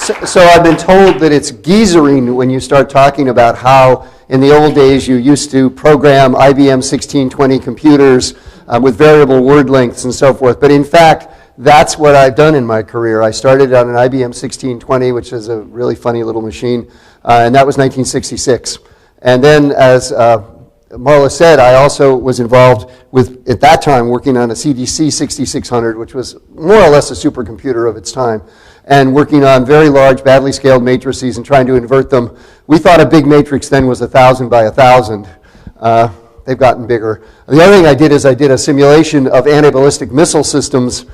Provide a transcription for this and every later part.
So I've been told that it's geezering when you start talking about how in the old days you used to program IBM 1620 computers with variable word lengths and so forth. But in fact, that's what I've done in my career. I started on an IBM 1620, which is a really funny little machine, and that was 1966. And then, as Marla said, I also was involved with, at that time, working on a CDC 6600, which was more or less a supercomputer of its time, and working on very large, badly scaled matrices and trying to invert them. We thought a big matrix then was 1,000 by 1,000. They've gotten bigger. The other thing I did is I did a simulation of anti-ballistic missile systems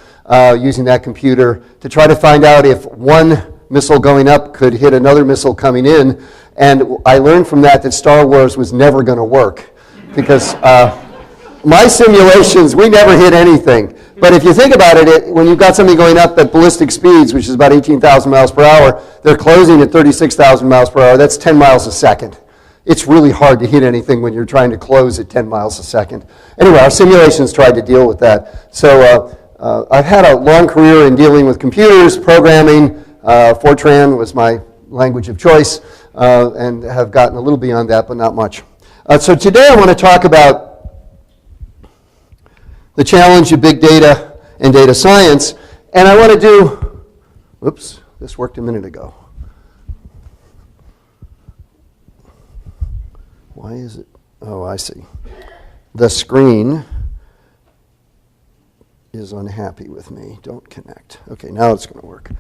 using that computer to try to find out if one missile going up could hit another missile coming in. And I learned from that Star Wars was never going to work because my simulations, we never hit anything. But if you think about it, when you've got something going up at ballistic speeds, which is about 18,000 miles per hour, they're closing at 36,000 miles per hour. That's 10 miles a second. It's really hard to hit anything when you're trying to close at 10 miles a second. Anyway, our simulations tried to deal with that. So I've had a long career in dealing with computers, programming. Fortran was my language of choice, and have gotten a little beyond that, but not much. So today I want to talk about the challenge of big data and data science, and I want to do, whoops, this worked a minute ago. Why is it, oh, I see. The screen is unhappy with me. Don't connect. Okay, now it's going to work.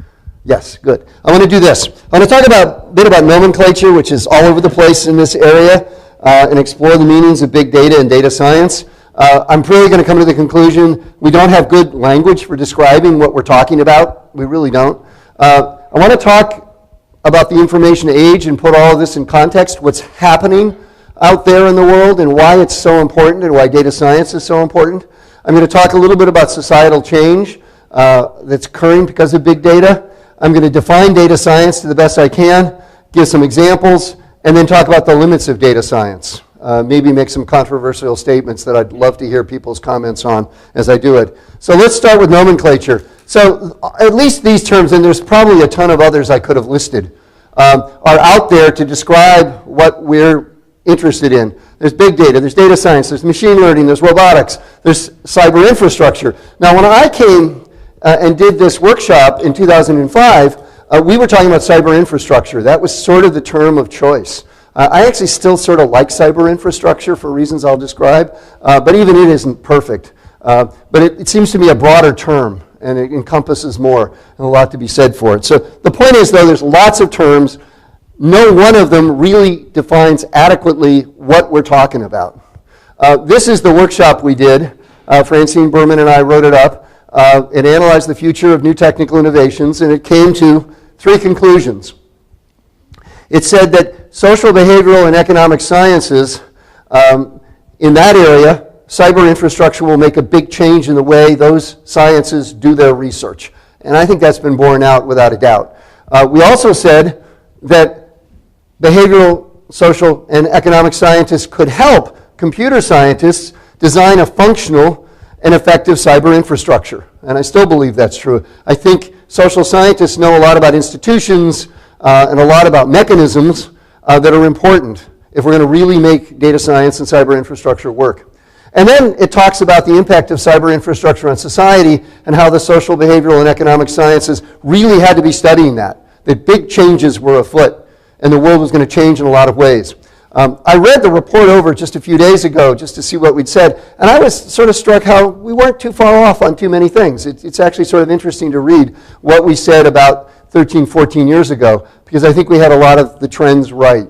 Yes, good. I want to do this. I want to talk a bit about nomenclature, which is all over the place in this area, and explore the meanings of big data and data science. I'm really going to come to the conclusion we don't have good language for describing what we're talking about. We really don't. I want to talk about the information age and put all of this in context, what's happening out there in the world and why it's so important and why data science is so important. I'm going to talk a little bit about societal change that's occurring because of big data. I'm going to define data science to the best I can, give some examples, and then talk about the limits of data science. Maybe make some controversial statements that I'd love to hear people's comments on as I do it. So let's start with nomenclature. So at least these terms, and there's probably a ton of others I could have listed, are out there to describe what we're interested in. There's big data, there's data science, there's machine learning, there's robotics, there's cyber infrastructure. Now when I came and did this workshop in 2005, we were talking about cyber infrastructure. That was sort of the term of choice. I actually still sort of like cyber infrastructure for reasons I'll describe, but even it isn't perfect. But it seems to be a broader term, and it encompasses more, and a lot to be said for it. So the point is, though, there's lots of terms. No one of them really defines adequately what we're talking about. This is the workshop we did. Francine Berman and I wrote it up. It analyzed the future of new technical innovations, and it came to 3 conclusions. It said that social, behavioral, and economic sciences, in that area, cyber infrastructure will make a big change in the way those sciences do their research. And I think that's been borne out without a doubt. We also said that behavioral, social, and economic scientists could help computer scientists design a functional and effective cyber infrastructure. And I still believe that's true. I think social scientists know a lot about institutions and a lot about mechanisms that are important if we're going to really make data science and cyber infrastructure work. And then it talks about the impact of cyber infrastructure on society and how the social, behavioral, and economic sciences really had to be studying that big changes were afoot, and the world was going to change in a lot of ways. I read the report over just a few days ago just to see what we'd said, and I was sort of struck how we weren't too far off on too many things. It's actually sort of interesting to read what we said about 13, 14 years ago, because I think we had a lot of the trends right.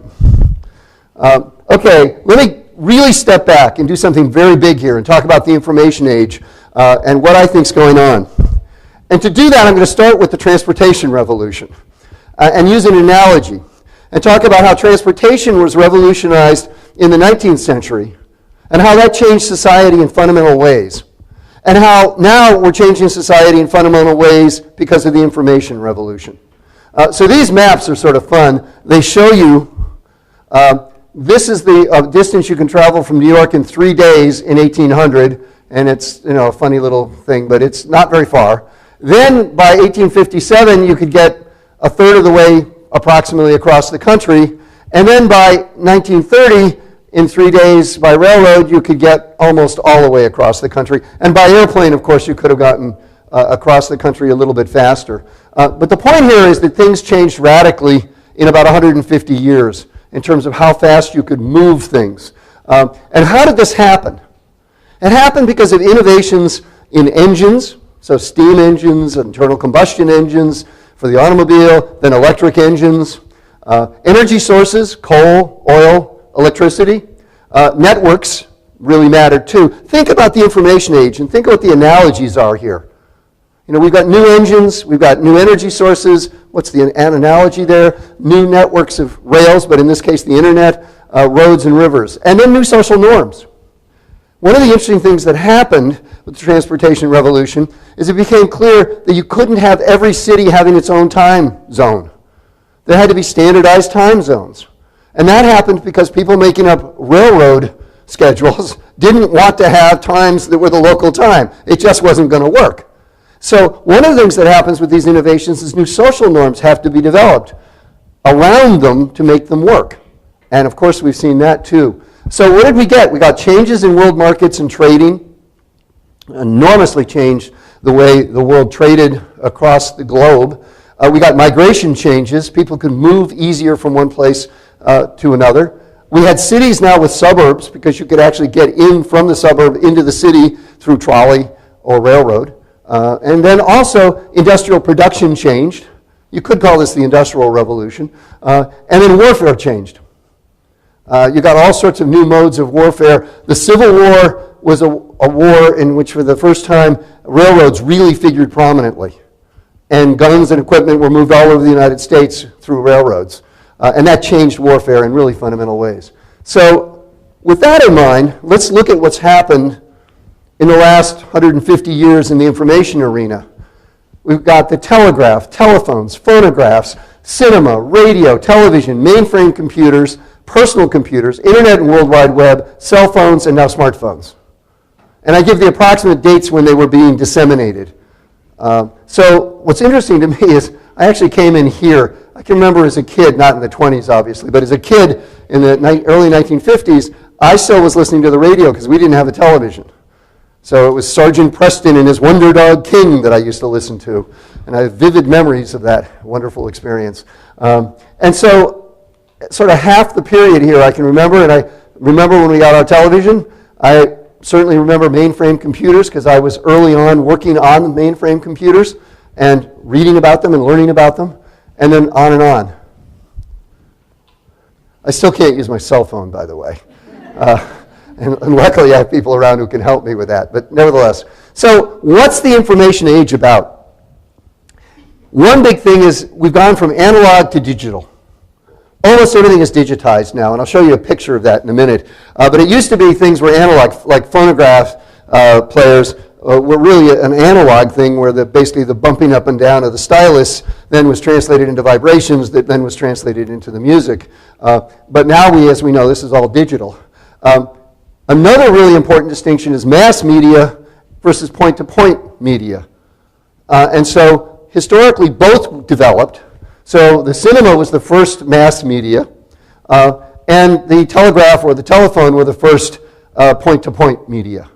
Okay, let me really step back and do something very big here and talk about the information age and what I think is going on. And to do that, I'm going to start with the transportation revolution and use an analogy and talk about how transportation was revolutionized in the 19th century and how that changed society in fundamental ways, and how now we're changing society in fundamental ways because of the information revolution. So these maps are sort of fun. They show you, this is the distance you can travel from New York in 3 days in 1800, and it's a funny little thing, but it's not very far. Then by 1857, you could get a third of the way approximately across the country. And then by 1930, in 3 days by railroad, you could get almost all the way across the country. And by airplane, of course, you could have gotten across the country a little bit faster. But the point here is that things changed radically in about 150 years in terms of how fast you could move things. And how did this happen? It happened because of innovations in engines, so steam engines, internal combustion engines for the automobile, then electric engines, energy sources, coal, oil, electricity, networks really mattered too. Think about the information age and think what the analogies are here. You know, we've got new engines, we've got new energy sources. What's the analogy there? New networks of rails, but in this case the internet, roads and rivers, and then new social norms. One of the interesting things that happened with the transportation revolution is it became clear that you couldn't have every city having its own time zone. There had to be standardized time zones. And that happened because people making up railroad schedules didn't want to have times that were the local time. It just wasn't going to work. So one of the things that happens with these innovations is new social norms have to be developed around them to make them work. And of course we've seen that too. So what did we get? We got changes in world markets and trading, enormously changed the way the world traded across the globe. We got migration changes. People could move easier from one place to another. We had cities now with suburbs because you could actually get in from the suburb into the city through trolley or railroad. And then also industrial production changed. You could call this the Industrial Revolution. And then warfare changed. You got all sorts of new modes of warfare. The Civil War was a war in which for the first time railroads really figured prominently. And guns and equipment were moved all over the United States through railroads. And that changed warfare in really fundamental ways. So with that in mind, let's look at what's happened in the last 150 years in the information arena. We've got the telegraph, telephones, phonographs, cinema, radio, television, mainframe computers, personal computers, internet and World Wide Web, cell phones, and now smartphones. And I give the approximate dates when they were being disseminated. So what's interesting to me is I actually came in here. I can remember as a kid, not in the 20s obviously, but as a kid in the early 1950s, I still was listening to the radio because we didn't have a television. So it was Sergeant Preston and his Wonder Dog King that I used to listen to. And I have vivid memories of that wonderful experience. And so sort of half the period here I can remember, and I remember when we got our television. I certainly remember mainframe computers because I was early on working on mainframe computers and reading about them and learning about them, and then on and on. I still can't use my cell phone, by the way. And luckily I have people around who can help me with that, but nevertheless. So what's the information age about? One big thing is we've gone from analog to digital. Almost everything is digitized now, and I'll show you a picture of that in a minute. But it used to be things were analog, like phonograph players were really an analog thing where basically the bumping up and down of the stylus then was translated into vibrations that then was translated into the music. But now as we know, this is all digital. Another really important distinction is mass media versus point-to-point media. And so historically both developed. So the cinema was the first mass media, and the telegraph or the telephone were the first point-to-point media.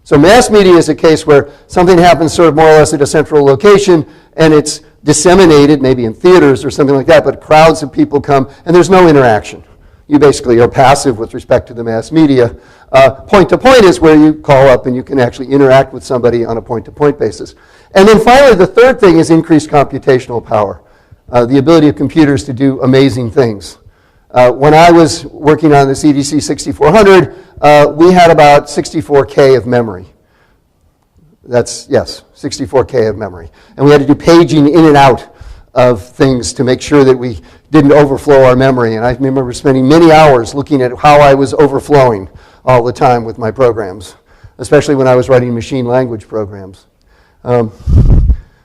So mass media is a case where something happens sort of more or less at a central location, and it's disseminated, maybe in theaters or something like that, but crowds of people come, and there's no interaction. You basically are passive with respect to the mass media. Point-to-point is where you call up and you can actually interact with somebody on a point-to-point basis. And then finally, the third thing is increased computational power. The ability of computers to do amazing things. When I was working on the CDC 6400, we had about 64K of memory. That's, yes, 64K of memory. And we had to do paging in and out of things to make sure that we didn't overflow our memory. And I remember spending many hours looking at how I was overflowing all the time with my programs, especially when I was writing machine language programs.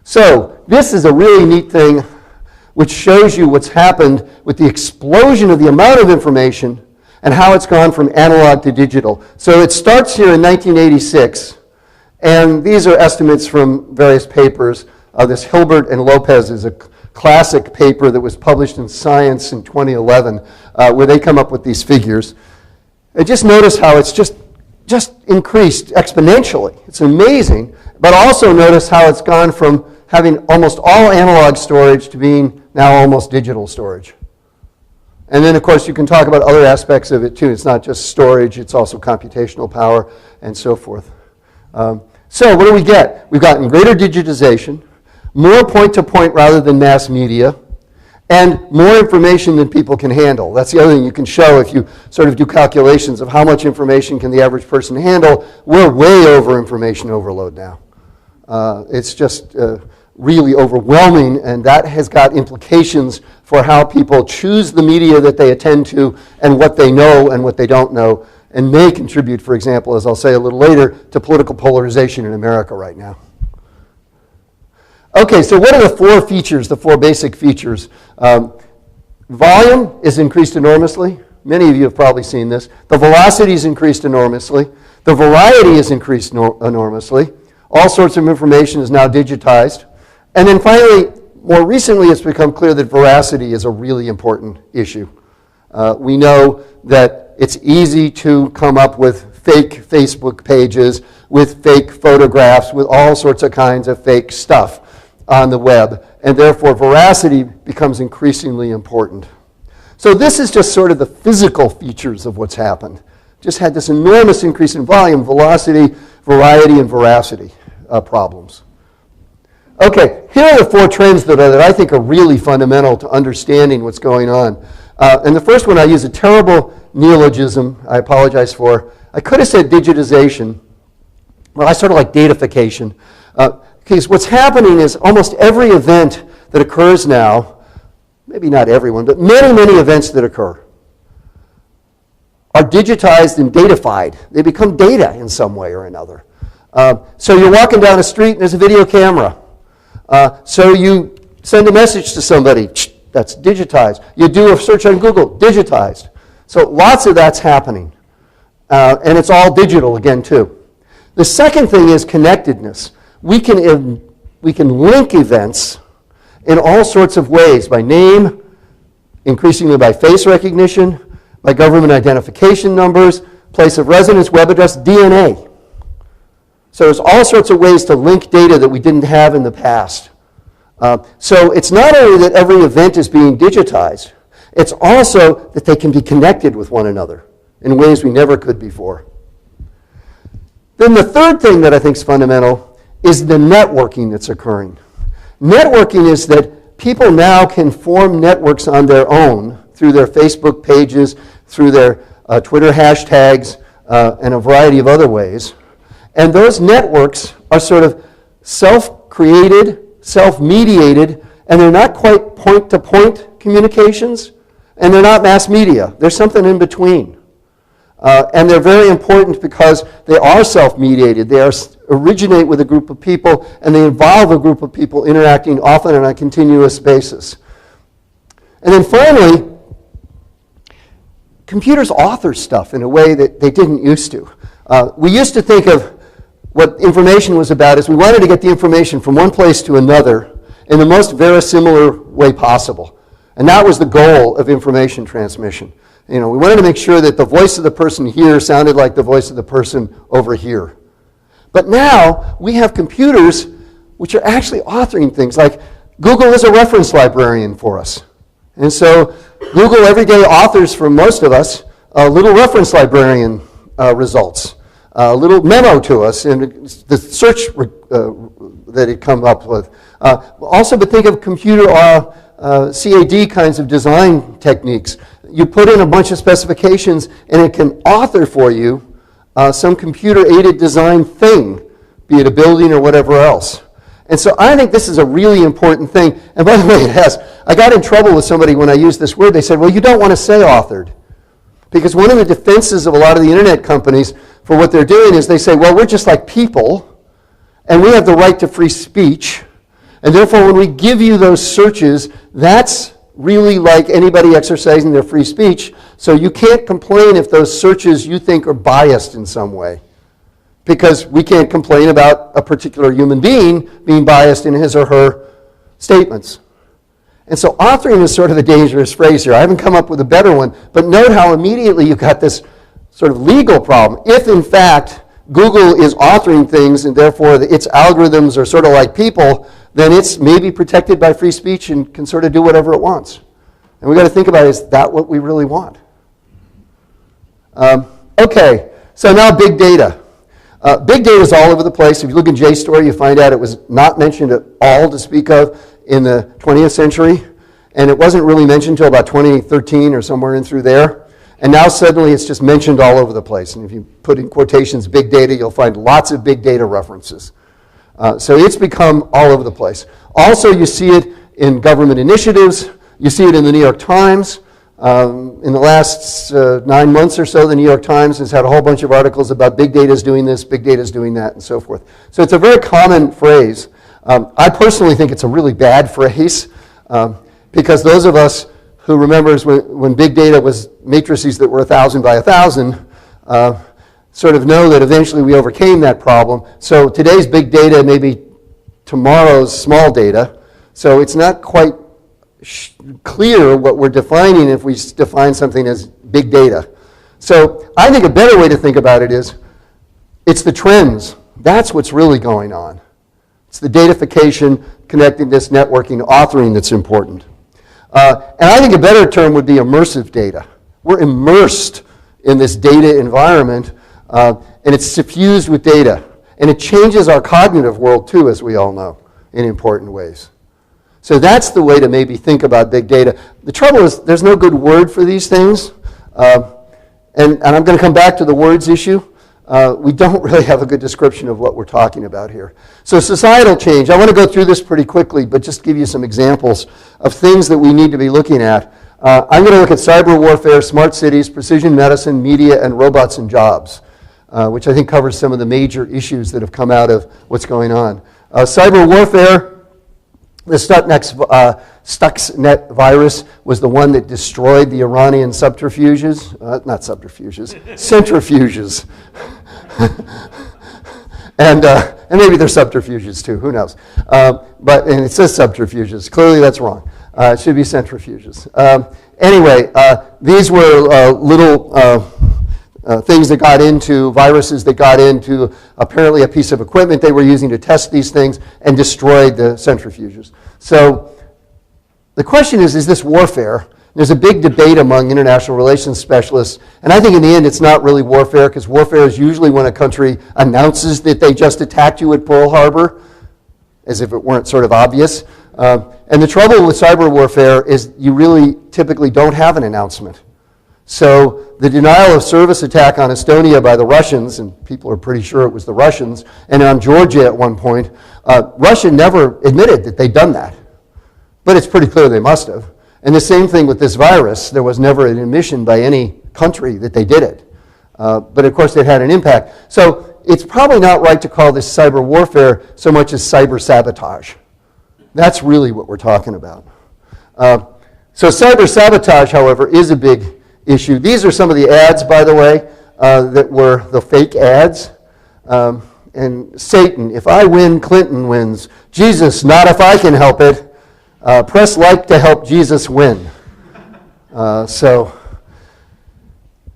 So this is a really neat thing which shows you what's happened with the explosion of the amount of information and how it's gone from analog to digital. So it starts here in 1986, and these are estimates from various papers. This Hilbert and Lopez is a classic paper that was published in Science in 2011, where they come up with these figures. And just notice how it's just increased exponentially. It's amazing. But also notice how it's gone from having almost all analog storage to being now almost digital storage. And then, of course, you can talk about other aspects of it, too. It's not just storage. It's also computational power and so forth. So what do we get? We've gotten greater digitization, more point-to-point rather than mass media, and more information than people can handle. That's the other thing you can show if you sort of do calculations of how much information can the average person handle. We're way over information overload now. It's just really overwhelming, and that has got implications for how people choose the media that they attend to and what they know and what they don't know, and may contribute, for example, as I'll say a little later, to political polarization in America right now. Okay, so what are the four features, the four basic features? Volume is increased enormously. Many of you have probably seen this. The velocity is increased enormously. The variety is increased enormously. All sorts of information is now digitized. And then finally, more recently, it's become clear that veracity is a really important issue. We know that it's easy to come up with fake Facebook pages, with fake photographs, with all sorts of kinds of fake stuff on the web, and therefore veracity becomes increasingly important. So this is just sort of the physical features of what's happened. Just had this enormous increase in volume, velocity, variety, and veracity problems. Okay, here are the four trends that I think are really fundamental to understanding what's going on. And the first one, I use a terrible neologism I apologize for. I could have said digitization. Well, I sort of like datafication. Because what's happening is almost every event that occurs now, maybe not everyone, but many, many events that occur are digitized and datafied. They become data in some way or another. So you're walking down a street and there's a video camera. So you send a message to somebody, that's digitized. You do a search on Google, digitized. So lots of that's happening. And it's all digital again, too. The second thing is connectedness. We can link events in all sorts of ways, by name, increasingly by face recognition, by government identification numbers, place of residence, web address, DNA. So there's all sorts of ways to link data that we didn't have in the past. So it's not only that every event is being digitized, it's also that they can be connected with one another in ways we never could before. Then the third thing that I think is fundamental is the networking that's occurring. Networking is that people now can form networks on their own through their Facebook pages, through their Twitter hashtags, and a variety of other ways. And those networks are sort of self-created, self-mediated, and they're not quite point-to-point communications, and they're not mass media. There's something in between. And they're very important because they are self-mediated. They originate with a group of people, and they involve a group of people interacting often on a continuous basis. And then finally, computers author stuff in a way that they didn't used to. We used to think of what information was about as we wanted to get the information from one place to another in the most verisimilar way possible. And that was the goal of information transmission. You know, we wanted to make sure that the voice of the person here sounded like the voice of the person over here. But now we have computers which are actually authoring things. Like Google is a reference librarian for us. And so Google every day authors for most of us little reference librarian results, a little memo to us in the search that it comes up with. Also, but think of computer CAD kinds of design techniques. You put in a bunch of specifications and it can author for you some computer-aided design thing, be it a building or whatever else. And so I think this is a really important thing. And by the way, I got in trouble with somebody when I used this word. They said, well, you don't want to say authored. Because one of the defenses of a lot of the internet companies for what they're doing is they say, well, we're just like people, and we have the right to free speech. And therefore, when we give you those searches, that's really like anybody exercising their free speech. So you can't complain if those searches you think are biased in some way. Because we can't complain about a particular human being being biased in his or her statements. And so authoring is sort of a dangerous phrase here. I haven't come up with a better one, but note how immediately you've got this sort of legal problem. If, in fact, Google is authoring things and therefore its algorithms are sort of like people, then it's maybe protected by free speech and can sort of do whatever it wants. And we've got to think about, is that what we really want? Okay, so now big data. Big data is all over the place. If you look in JSTOR, you find out it was not mentioned at all to speak of in the 20th century. And it wasn't really mentioned until about 2013 or somewhere in through there. And now suddenly it's just mentioned all over the place. And if you put in quotations big data, you'll find lots of big data references. So it's become all over the place. Also, you see it in government initiatives. You see it in the New York Times. In the last 9 months or so, the New York Times has had a whole bunch of articles about big data is doing this, big data is doing that, and so forth. So it's a very common phrase. I personally think it's a really bad phrase because those of us who remembers when big data was matrices that were 1,000 by 1,000 sort of know that eventually we overcame that problem. So today's big data may be tomorrow's small data. So it's not quite clear what we're defining if we define something as big data. So I think a better way to think about it is it's the trends. That's what's really going on. It's the datafication, connectedness, networking, authoring that's important. And I think a better term would be immersive data. We're immersed in this data environment, and it's suffused with data. And it changes our cognitive world too, as we all know, in important ways. So that's the way to maybe think about big data. The trouble is there's no good word for these things. And I'm going to come back to the words issue. We don't really have a good description of what we're talking about here. So societal change. I want to go through this pretty quickly, but just give you some examples of things that we need to be looking at. I'm going to look at cyber warfare, smart cities, precision medicine, media, and robots and jobs, which I think covers some of the major issues that have come out of what's going on. Cyber warfare. The Stuxnet virus was the one that destroyed the Iranian subterfuges, not subterfuges, centrifuges. and maybe they're subterfuges too, who knows. And it says subterfuges. Clearly that's wrong. It should be centrifuges. Anyway, these were little things that got into, viruses that got into apparently a piece of equipment they were using to test these things and destroyed the centrifuges. So the question is this warfare? There's a big debate among international relations specialists, and I think in the end it's not really warfare, because warfare is usually when a country announces that they just attacked you at Pearl Harbor, as if it weren't sort of obvious. And the trouble with cyber warfare is you really typically don't have an announcement. So the denial of service attack on Estonia by the Russians, and people are pretty sure it was the Russians, and on Georgia at one point, Russia never admitted that they'd done that. But it's pretty clear they must have. And the same thing with this virus. There was never an admission by any country that they did it. But of course it had an impact. So it's probably not right to call this cyber warfare so much as cyber sabotage. That's really what we're talking about. So cyber sabotage, however, is a big issue. These are some of the ads, by the way, that were the fake ads. And Satan, if I win, Clinton wins. Jesus, not if I can help it. Press like to help Jesus win. So,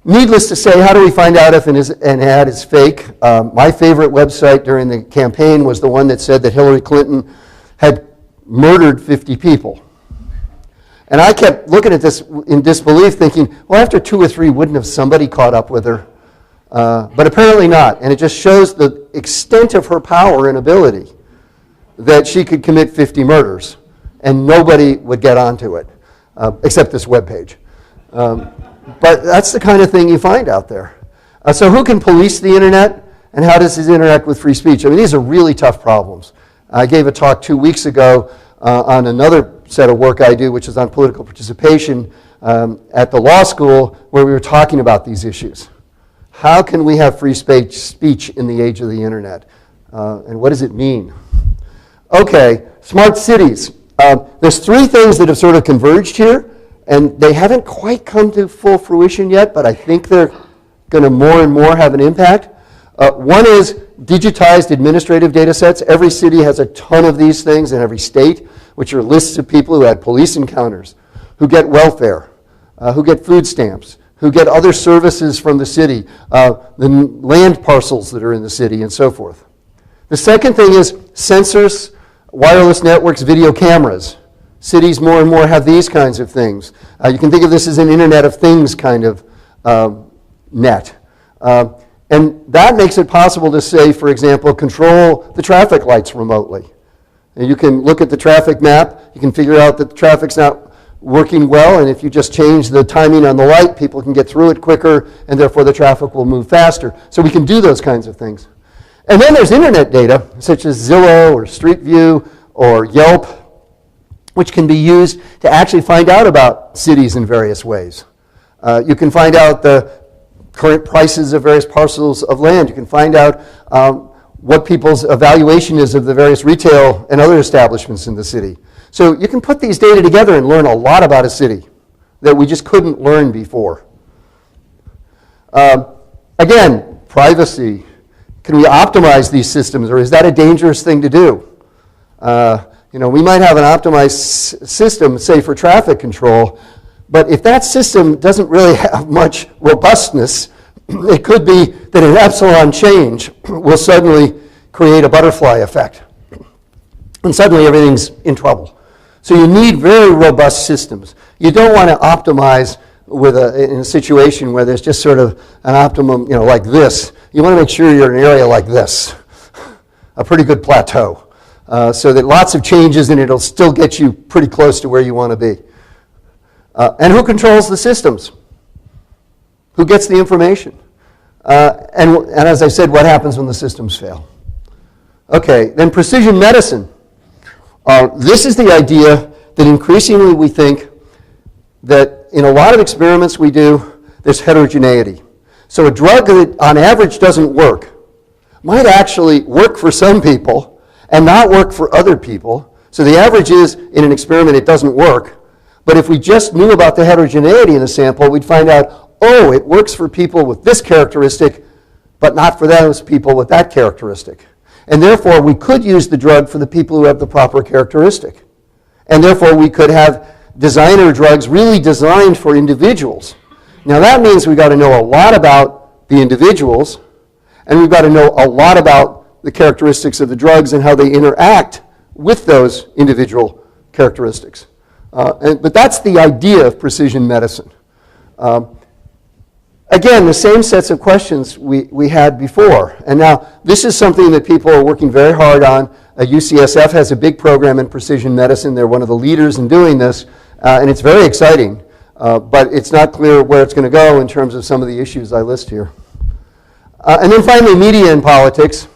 needless to say, how do we find out if an ad is fake? My favorite website during the campaign was the one that said that Hillary Clinton had murdered 50 people. And I kept looking at this in disbelief, thinking, well, after 2 or 3, wouldn't have somebody caught up with her? But apparently not. And it just shows the extent of her power and ability that she could commit 50 murders, and nobody would get onto it, except this webpage. But that's the kind of thing you find out there. So who can police the internet, and how does it interact with free speech? I mean, these are really tough problems. I gave a talk 2 weeks ago on another set of work I do, which is on political participation at the law school, where we were talking about these issues. How can we have free speech in the age of the internet? And what does it mean? Okay, smart cities. There's 3 things that have sort of converged here, and they haven't quite come to full fruition yet, but I think they're going to more and more have an impact. One is digitized administrative data sets. Every city has a ton of these things in every state. which are lists of people who had police encounters, who get welfare, who get food stamps, who get other services from the city, the land parcels that are in the city, and so forth. The second thing is sensors, wireless networks, video cameras. Cities more and more have these kinds of things. You can think of this as an Internet of Things kind of net. And that makes it possible to say, for example, control the traffic lights remotely. And you can look at the traffic map, you can figure out that the traffic's not working well, and if you just change the timing on the light, people can get through it quicker, and therefore the traffic will move faster. So we can do those kinds of things. And then there's internet data, such as Zillow or Street View or Yelp, which can be used to actually find out about cities in various ways. You can find out the current prices of various parcels of land. You can find out what people's evaluation is of the various retail and other establishments in the city. So you can put these data together and learn a lot about a city that we just couldn't learn before. Again, privacy. Can we optimize these systems, or is that a dangerous thing to do? We might have an optimized system, say, for traffic control, but if that system doesn't really have much robustness, it could be that an epsilon change will suddenly create a butterfly effect. And suddenly everything's in trouble. So you need very robust systems. You don't want to optimize in a situation where there's just sort of an optimum, like this. You want to make sure you're in an area like this, a pretty good plateau, so that lots of changes and it'll still get you pretty close to where you want to be. And who controls the systems? Who gets the information? And as I said, what happens when the systems fail? Okay, then precision medicine. This is the idea that increasingly we think that in a lot of experiments we do, there's heterogeneity. So a drug that on average doesn't work might actually work for some people and not work for other people. So the average is, in an experiment, it doesn't work. But if we just knew about the heterogeneity in the sample, we'd find out, oh, it works for people with this characteristic, but not for those people with that characteristic. And therefore, we could use the drug for the people who have the proper characteristic. And therefore, we could have designer drugs really designed for individuals. Now, that means we've got to know a lot about the individuals, and we've got to know a lot about the characteristics of the drugs and how they interact with those individual characteristics. But that's the idea of precision medicine. Again, the same sets of questions we had before. And now, this is something that people are working very hard on. UCSF has a big program in precision medicine. They're one of the leaders in doing this, and it's very exciting. But it's not clear where it's going to go in terms of some of the issues I list here. And then finally, media and politics.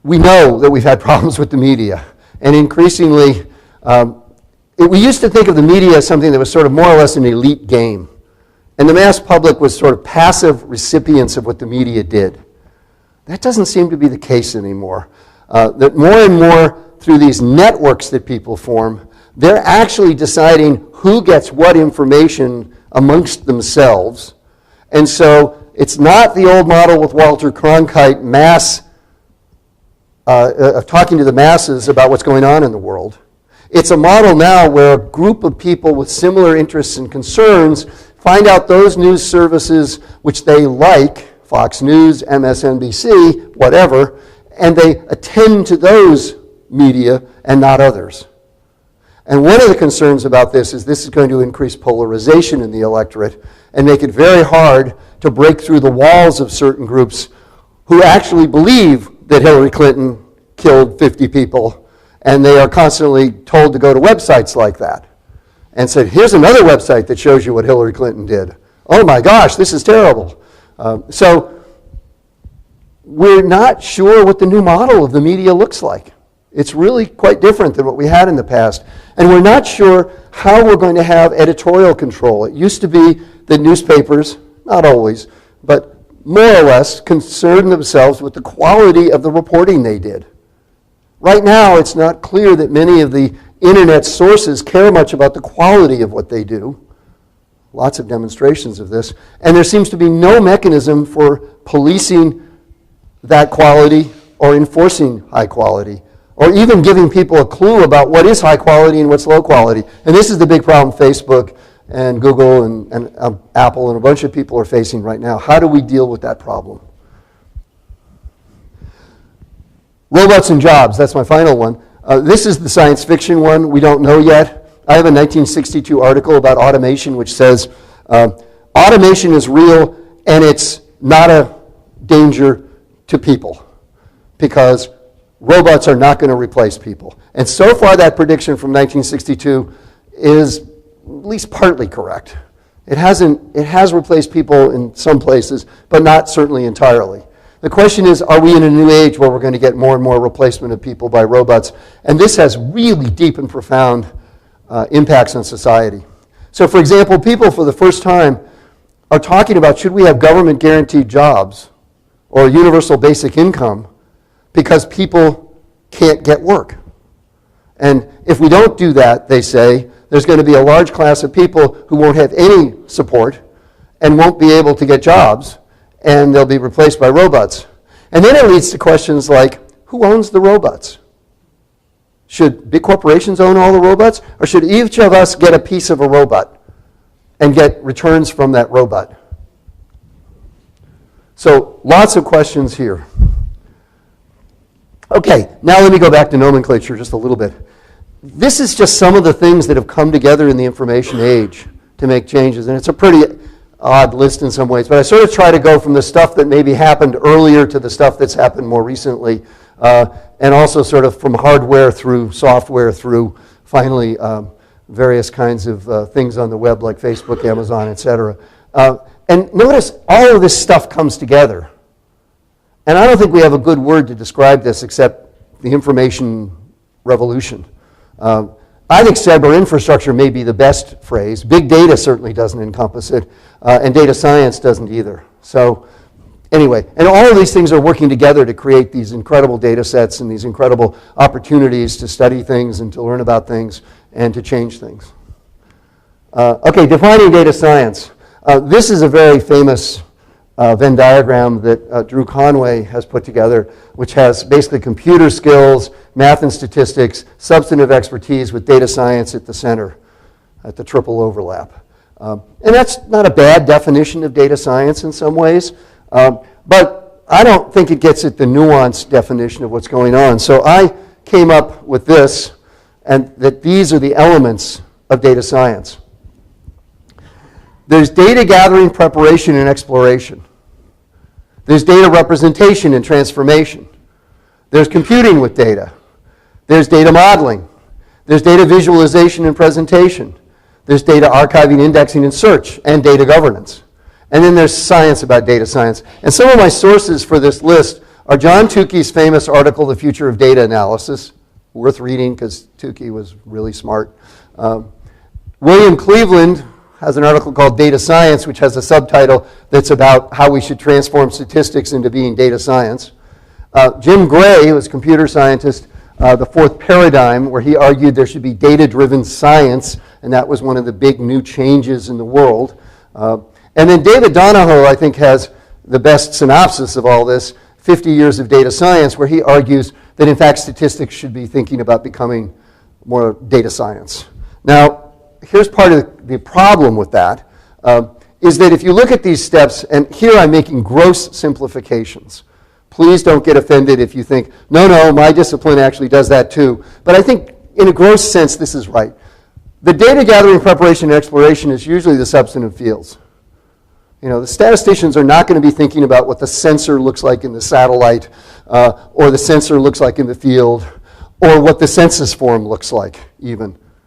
We know that we've had problems with the media. And increasingly, we used to think of the media as something that was sort of more or less an elite game. And the mass public was sort of passive recipients of what the media did. That doesn't seem to be the case anymore. That more and more through these networks that people form, they're actually deciding who gets what information amongst themselves. And so it's not the old model with Walter Cronkite talking to the masses about what's going on in the world. It's a model now where a group of people with similar interests and concerns find out those news services which they like, Fox News, MSNBC, whatever, and they attend to those media and not others. And one of the concerns about this is going to increase polarization in the electorate and make it very hard to break through the walls of certain groups who actually believe that Hillary Clinton killed 50 people, and they are constantly told to go to websites like that and said, here's another website that shows you what Hillary Clinton did. Oh my gosh, this is terrible. So we're not sure what the new model of the media looks like. It's really quite different than what we had in the past. And we're not sure how we're going to have editorial control. It used to be that newspapers, not always, but more or less concerned themselves with the quality of the reporting they did. Right now, it's not clear that many of the internet sources care much about the quality of what they do. Lots of demonstrations of this. And there seems to be no mechanism for policing that quality or enforcing high quality or even giving people a clue about what is high quality and what's low quality. And this is the big problem Facebook and Google and Apple and a bunch of people are facing right now. How do we deal with that problem? Robots and jobs, that's my final one. This is the science fiction one. We don't know yet. I have a 1962 article about automation which says automation is real and it's not a danger to people because robots are not going to replace people. And so far that prediction from 1962 is at least partly correct. It has replaced people in some places, but not certainly entirely. The question is, are we in a new age where we're going to get more and more replacement of people by robots? And this has really deep and profound impacts on society. So for example, people for the first time are talking about should we have government guaranteed jobs or universal basic income because people can't get work. And if we don't do that, they say, there's going to be a large class of people who won't have any support and won't be able to get jobs, and they'll be replaced by robots. And then it leads to questions like, who owns the robots? Should big corporations own all the robots? Or should each of us get a piece of a robot and get returns from that robot? So lots of questions here. Okay, now let me go back to nomenclature just a little bit. This is just some of the things that have come together in the information age to make changes, and it's a pretty odd list in some ways, but I sort of try to go from the stuff that maybe happened earlier to the stuff that's happened more recently, and also sort of from hardware through software through finally various kinds of things on the web like Facebook, Amazon, etc. And notice all of this stuff comes together. And I don't think we have a good word to describe this except the information revolution. I think cyber infrastructure may be the best phrase. Big data certainly doesn't encompass it, and data science doesn't either. So anyway, and all of these things are working together to create these incredible data sets and these incredible opportunities to study things and to learn about things and to change things. Okay, defining data science. This is a very famous Venn diagram that Drew Conway has put together, which has basically computer skills, math and statistics, substantive expertise with data science at the center, at the triple overlap. And that's not a bad definition of data science in some ways, but I don't think it gets at the nuanced definition of what's going on. So I came up with this, and that these are the elements of data science. There's data gathering, preparation, and exploration. There's data representation and transformation. There's computing with data. There's data modeling. There's data visualization and presentation. There's data archiving, indexing, and search, and data governance. And then there's science about data science. And some of my sources for this list are John Tukey's famous article, The Future of Data Analysis, worth reading because Tukey was really smart. William Cleveland has an article called Data Science, which has a subtitle that's about how we should transform statistics into being data science. Jim Gray, who was a computer scientist, The Fourth Paradigm, where he argued there should be data-driven science, and that was one of the big new changes in the world. And then David Donahoe, I think, has the best synopsis of all this, 50 Years of Data Science, where he argues that, in fact, statistics should be thinking about becoming more data science. Now, here's part of the problem with that, is that if you look at these steps, and here I'm making gross simplifications. Please don't get offended if you think, no, my discipline actually does that too. But I think in a gross sense, this is right. The data gathering, preparation, and exploration is usually the substantive fields. You know, the statisticians are not going to be thinking about what the sensor looks like in the satellite, or the sensor looks like in the field, or what the census form looks like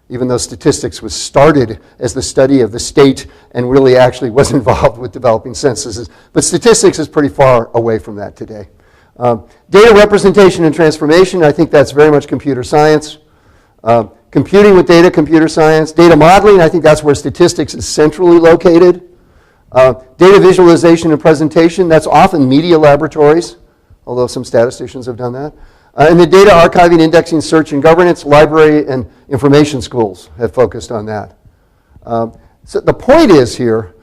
even though statistics was started as the study of the state and really actually was involved with developing censuses. But statistics is pretty far away from that today. Data representation and transformation, I think that's very much computer science. Computing with data, computer science. Data modeling, I think that's where statistics is centrally located. Data visualization and presentation, that's often media laboratories, although some statisticians have done that. And the data archiving, indexing, search, and governance, library, and information schools have focused on that. So the point is here,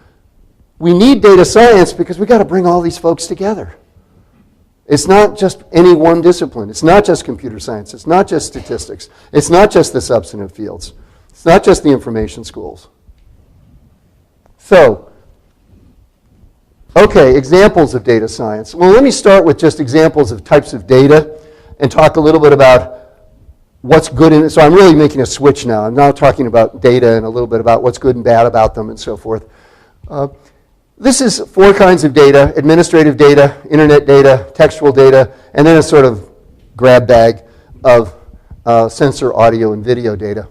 we need data science because we've got to bring all these folks together. It's not just any one discipline. It's not just computer science. It's not just statistics. It's not just the substantive fields. It's not just the information schools. So, okay, examples of data science. Well, let me start with just examples of types of data and talk a little bit about what's good in it. So I'm really making a switch now. I'm now talking about data and a little bit about what's good and bad about them and so forth. This is 4 kinds of data: administrative data, internet data, textual data, and then a sort of grab bag of sensor, audio, and video data.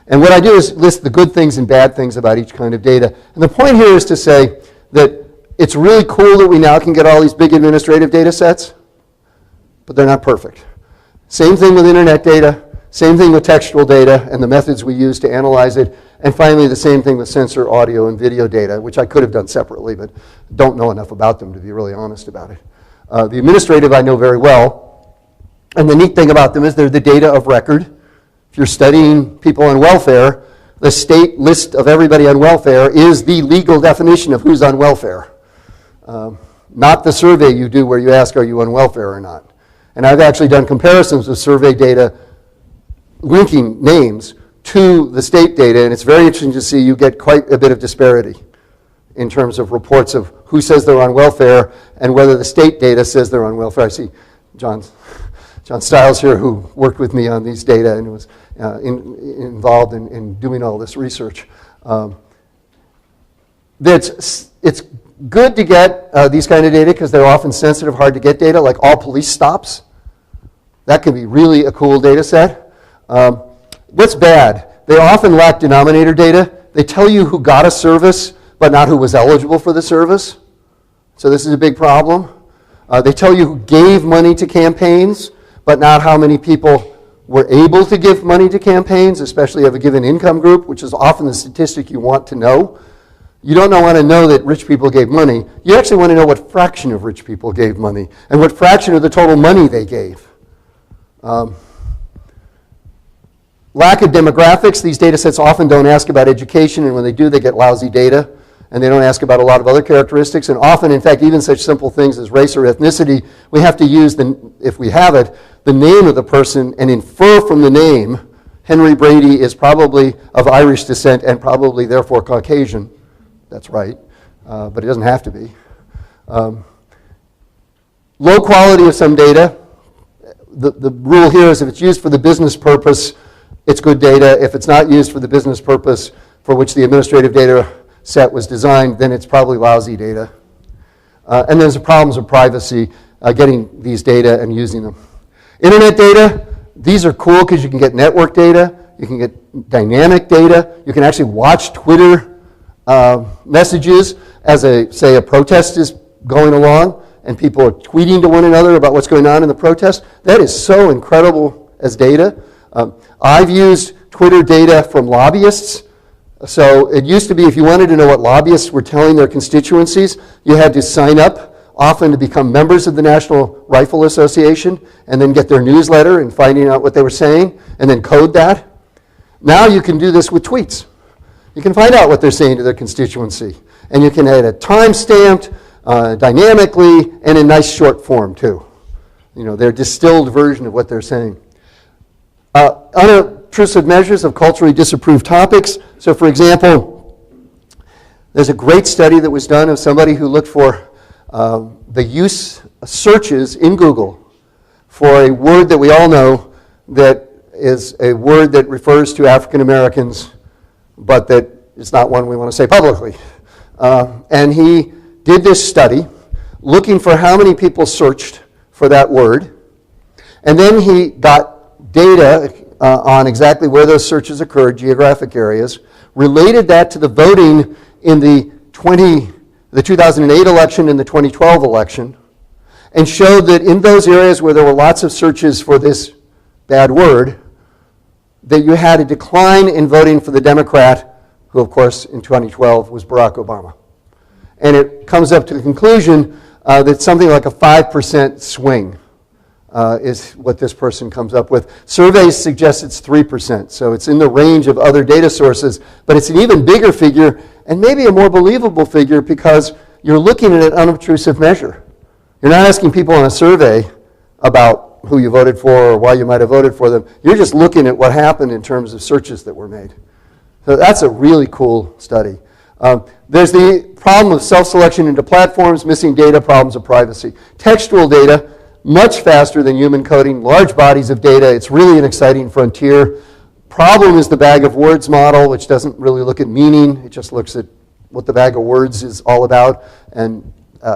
And what I do is list the good things and bad things about each kind of data. And the point here is to say that it's really cool that we now can get all these big administrative data sets, but they're not perfect. Same thing with internet data, same thing with textual data and the methods we use to analyze it, and finally the same thing with sensor, audio, and video data, which I could have done separately, but don't know enough about them to be really honest about it. The administrative I know very well, and the neat thing about them is they're the data of record. If you're studying people on welfare, the state list of everybody on welfare is the legal definition of who's on welfare. Not the survey you do where you ask, are you on welfare or not? And I've actually done comparisons of survey data linking names to the state data, and it's very interesting to see you get quite a bit of disparity in terms of reports of who says they're on welfare and whether the state data says they're on welfare. I see John Stiles here, who worked with me on these data and was involved in doing all this research. It's good to get these kind of data because they're often sensitive, hard to get data, like all police stops. That can be really a cool data set. What's bad? They often lack denominator data. They tell you who got a service, but not who was eligible for the service. So this is a big problem. They tell you who gave money to campaigns, but not how many people were able to give money to campaigns, especially of a given income group, which is often the statistic you want to know. You don't want to know that rich people gave money. You actually want to know what fraction of rich people gave money and what fraction of the total money they gave. Lack of demographics. These data sets often don't ask about education, and when they do, they get lousy data. And they don't ask about a lot of other characteristics. And often, in fact, even such simple things as race or ethnicity, we have to use, if we have it, the name of the person and infer from the name, Henry Brady is probably of Irish descent and probably therefore Caucasian. That's right, but it doesn't have to be. Low quality of some data. The rule here is if it's used for the business purpose, it's good data. If it's not used for the business purpose for which the administrative data set was designed, then it's probably lousy data. And there's the problems of privacy, getting these data and using them. Internet data, these are cool because you can get network data, you can get dynamic data, you can actually watch Twitter messages as say a protest is going along and people are tweeting to one another about what's going on in the protest. That is so incredible as data. I've used Twitter data from lobbyists. So it used to be if you wanted to know what lobbyists were telling their constituencies, you had to sign up often to become members of the National Rifle Association and then get their newsletter and finding out what they were saying and then code that. Now you can do this with tweets. You can find out what they're saying to their constituency. And you can add it time-stamped, dynamically, and in nice short form too. You know, their distilled version of what they're saying. Unobtrusive measures of culturally disapproved topics. So for example, there's a great study that was done of somebody who looked for the use searches in Google for a word that we all know that is a word that refers to African Americans, but that is not one we want to say publicly. And he did this study looking for how many people searched for that word, and then he got data on exactly where those searches occurred, geographic areas, related that to the voting in the 2008 election and the 2012 election, and showed that in those areas where there were lots of searches for this bad word, that you had a decline in voting for the Democrat, who of course in 2012 was Barack Obama. And it comes up to the conclusion that something like a 5% swing is what this person comes up with. Surveys suggest it's 3%, so it's in the range of other data sources, but it's an even bigger figure and maybe a more believable figure because you're looking at an unobtrusive measure. You're not asking people on a survey about who you voted for or why you might have voted for them. You're just looking at what happened in terms of searches that were made. So that's a really cool study. There's the problem of self-selection into platforms, missing data, problems of privacy. Textual data, much faster than human coding, large bodies of data. It's really an exciting frontier. Problem is the bag of words model, which doesn't really look at meaning. It just looks at what the bag of words is all about. And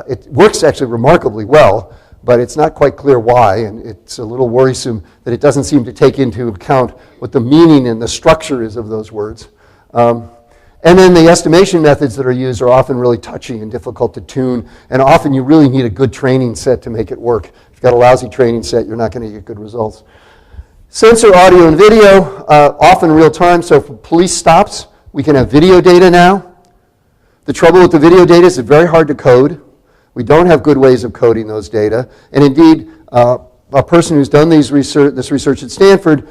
it works actually remarkably well, but it's not quite clear why. And it's a little worrisome that it doesn't seem to take into account what the meaning and the structure is of those words. And then the estimation methods that are used are often really touchy and difficult to tune, and often you really need a good training set to make it work. If you've got a lousy training set, you're not going to get good results. Sensor audio and video, often real time, so for police stops, we can have video data now. The trouble with the video data is it's very hard to code. We don't have good ways of coding those data, and indeed, a person who's done this research at Stanford,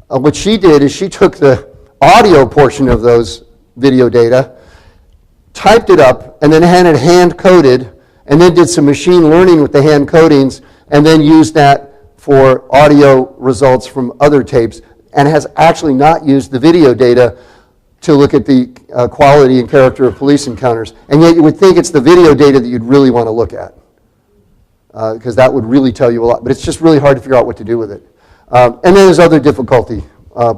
what she did is she took the audio portion of those video data, typed it up, and then had it hand-coded, and then did some machine learning with the hand codings, and then used that for audio results from other tapes, and has actually not used the video data to look at the quality and character of police encounters. And yet you would think it's the video data that you'd really want to look at, because that would really tell you a lot. But it's just really hard to figure out what to do with it. And then there's other difficult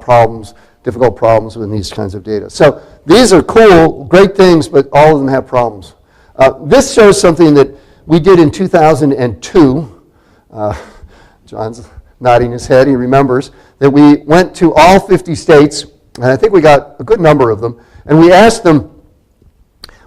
problems with these kinds of data. So these are cool, great things, but all of them have problems. This shows something that we did in 2002. John's nodding his head, he remembers, that we went to all 50 states, and I think we got a good number of them, and we asked them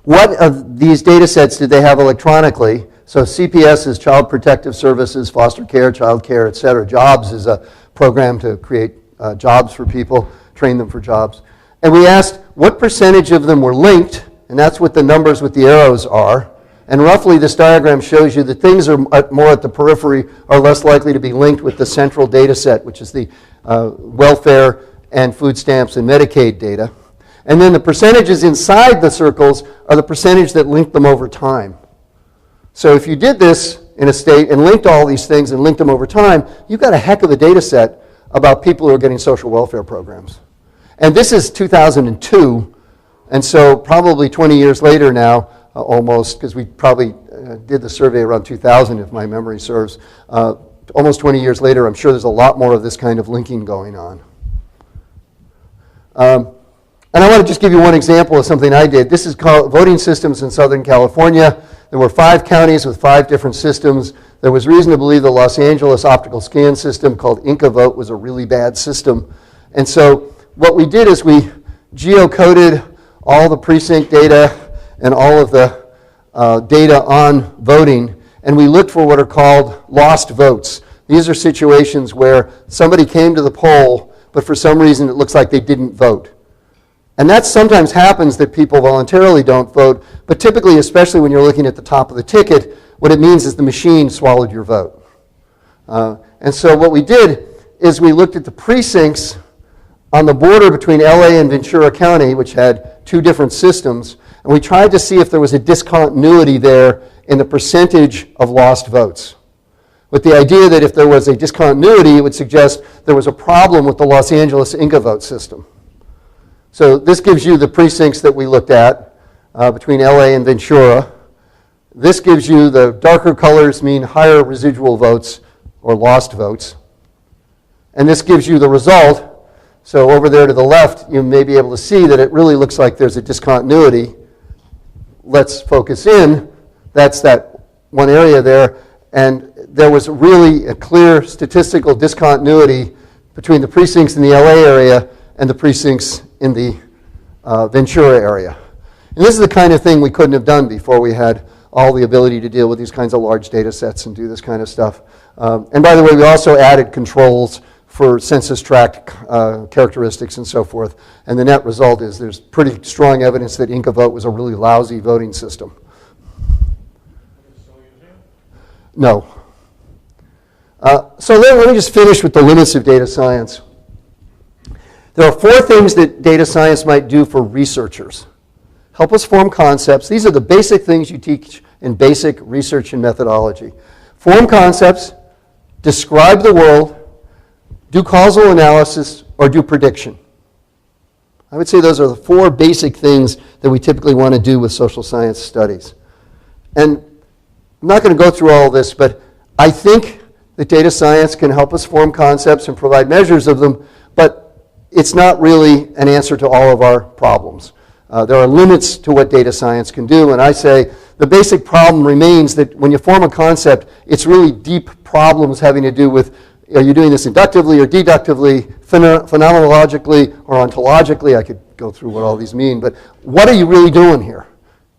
what of these data sets did they have electronically. So CPS is Child Protective Services, foster care, child care, et cetera. JOBS is a program to create jobs for people, train them for jobs. And we asked what percentage of them were linked, and that's what the numbers with the arrows are. And roughly this diagram shows you that things are more at the periphery are less likely to be linked with the central data set, which is the welfare and food stamps and Medicaid data. And then the percentages inside the circles are the percentage that linked them over time. So if you did this in a state and linked all these things and linked them over time, you've got a heck of a data set about people who are getting social welfare programs. And this is 2002, and so probably 20 years later now, almost, because we probably did the survey around 2000 if my memory serves, almost 20 years later, I'm sure there's a lot more of this kind of linking going on. And I want to just give you one example of something I did. This is called voting systems in Southern California. There were 5 counties with 5 different systems. There was reason to believe the Los Angeles optical scan system called IncaVote was a really bad system. And so what we did is we geocoded all the precinct data and all of the data on voting, and we looked for what are called lost votes. These are situations where somebody came to the poll, but for some reason it looks like they didn't vote. And that sometimes happens that people voluntarily don't vote, but typically, especially when you're looking at the top of the ticket, what it means is the machine swallowed your vote. And so what we did is we looked at the precincts on the border between LA and Ventura County, which had 2 different systems, and we tried to see if there was a discontinuity there in the percentage of lost votes, with the idea that if there was a discontinuity, it would suggest there was a problem with the Los Angeles IncaVote system. So this gives you the precincts that we looked at between LA and Ventura. This gives you the darker colors mean higher residual votes or lost votes. And this gives you the result. So over there to the left, you may be able to see that it really looks like there's a discontinuity. Let's focus in. That's that one area there. And there was really a clear statistical discontinuity between the precincts in the LA area and the precincts in the Ventura area. And this is the kind of thing we couldn't have done before we had all the ability to deal with these kinds of large data sets and do this kind of stuff. And by the way, we also added controls for census tract characteristics and so forth. And the net result is there's pretty strong evidence that IncaVote was a really lousy voting system. No. So let me just finish with the limits of data science. There are 4 things that data science might do for researchers. Help us form concepts. These are the basic things you teach in basic research and methodology. Form concepts, describe the world, do causal analysis, or do prediction. I would say those are the four basic things that we typically want to do with social science studies. And I'm not going to go through all of this, but I think that data science can help us form concepts and provide measures of them, but it's not really an answer to all of our problems. There are limits to what data science can do, and I say the basic problem remains that when you form a concept, it's really deep problems having to do with, are you doing this inductively or deductively, phenomenologically or ontologically? I could go through what all these mean, but what are you really doing here?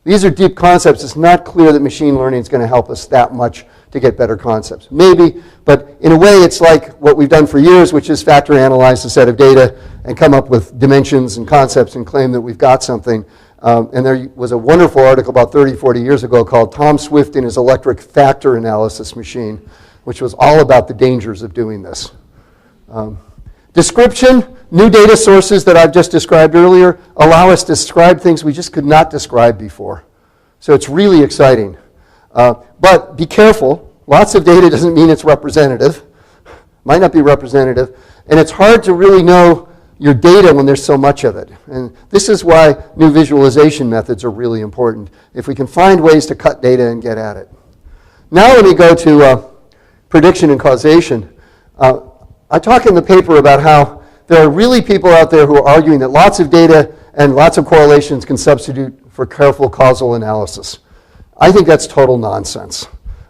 These are deep concepts. It's not clear that machine learning is going to help us that much to get better concepts. Maybe, but in a way it's like what we've done for years, which is factor analyze a set of data and come up with dimensions and concepts and claim that we've got something. And there was a wonderful article about 30, 40 years ago called Tom Swift and His Electric Factor Analysis Machine, which was all about the dangers of doing this. Description, new data sources that I've just described earlier allow us to describe things we just could not describe before. So it's really exciting. But be careful. Lots of data doesn't mean it's representative. Might not be representative. And it's hard to really know your data when there's so much of it. And this is why new visualization methods are really important, if we can find ways to cut data and get at it. Now let me go to prediction and causation. I talk in the paper about how there are really people out there who are arguing that lots of data and lots of correlations can substitute for careful causal analysis. I think that's total nonsense,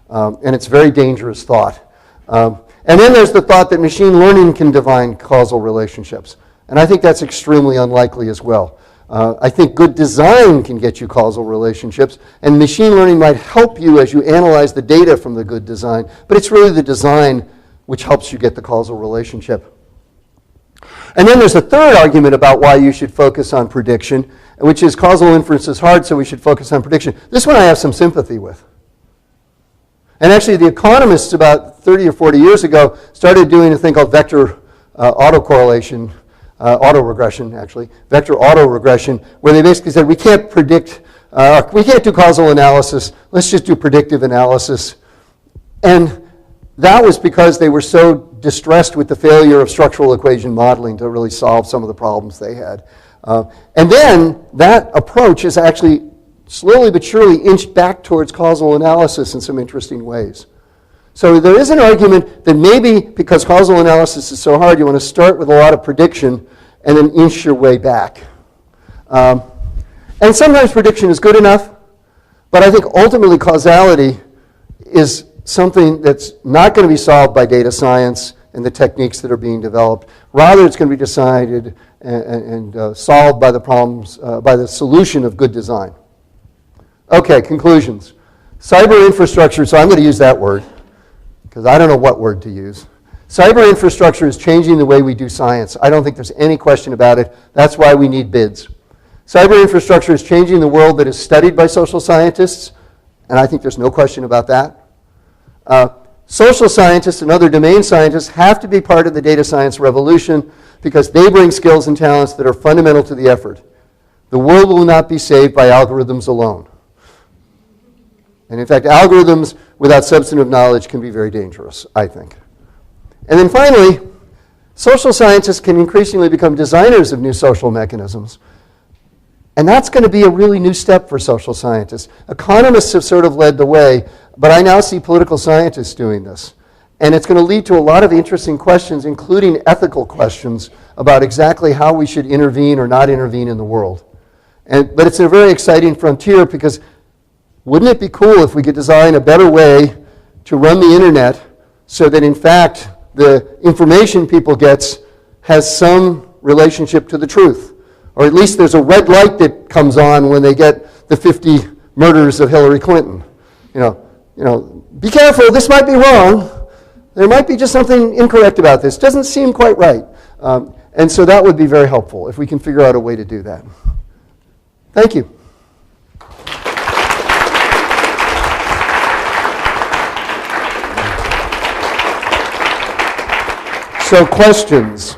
and it's a very dangerous thought. And then there's the thought that machine learning can divine causal relationships, and I think that's extremely unlikely as well. I think good design can get you causal relationships, and machine learning might help you as you analyze the data from the good design, but it's really the design which helps you get the causal relationship. And then there's a third argument about why you should focus on prediction, which is causal inference is hard, so we should focus on prediction. This one I have some sympathy with. And actually the economists about 30 or 40 years ago started doing a thing called vector autocorrelation, autoregression actually, vector autoregression, where they basically said we can't predict, we can't do causal analysis, let's just do predictive analysis. And that was because they were so distressed with the failure of structural equation modeling to really solve some of the problems they had. And then that approach is actually slowly but surely inched back towards causal analysis in some interesting ways. So there is an argument that maybe because causal analysis is so hard, you want to start with a lot of prediction and then inch your way back. And sometimes prediction is good enough, but I think ultimately causality is something that's not going to be solved by data science and the techniques that are being developed. Rather, it's going to be decided and solved by the problems, by the solution of good design. Okay, conclusions. Cyber infrastructure, so I'm going to use that word, because I don't know what word to use. Cyber infrastructure is changing the way we do science. I don't think there's any question about it. That's why we need bids. Cyber infrastructure is changing the world that is studied by social scientists, and I think there's no question about that. Social scientists and other domain scientists have to be part of the data science revolution because they bring skills and talents that are fundamental to the effort. The world will not be saved by algorithms alone. And in fact, algorithms without substantive knowledge can be very dangerous, I think. And then finally, social scientists can increasingly become designers of new social mechanisms. And that's going to be a really new step for social scientists. Economists have sort of led the way, but I now see political scientists doing this. And it's going to lead to a lot of interesting questions, including ethical questions about exactly how we should intervene or not intervene in the world. But it's a very exciting frontier because wouldn't it be cool if we could design a better way to run the internet so that in fact the information people get has some relationship to the truth? Or at least there's a red light that comes on when they get the 50 murders of Hillary Clinton. You know, be careful, this might be wrong. There might be just something incorrect about this. Doesn't seem quite right. And so that would be very helpful if we can figure out a way to do that. Thank you. So questions.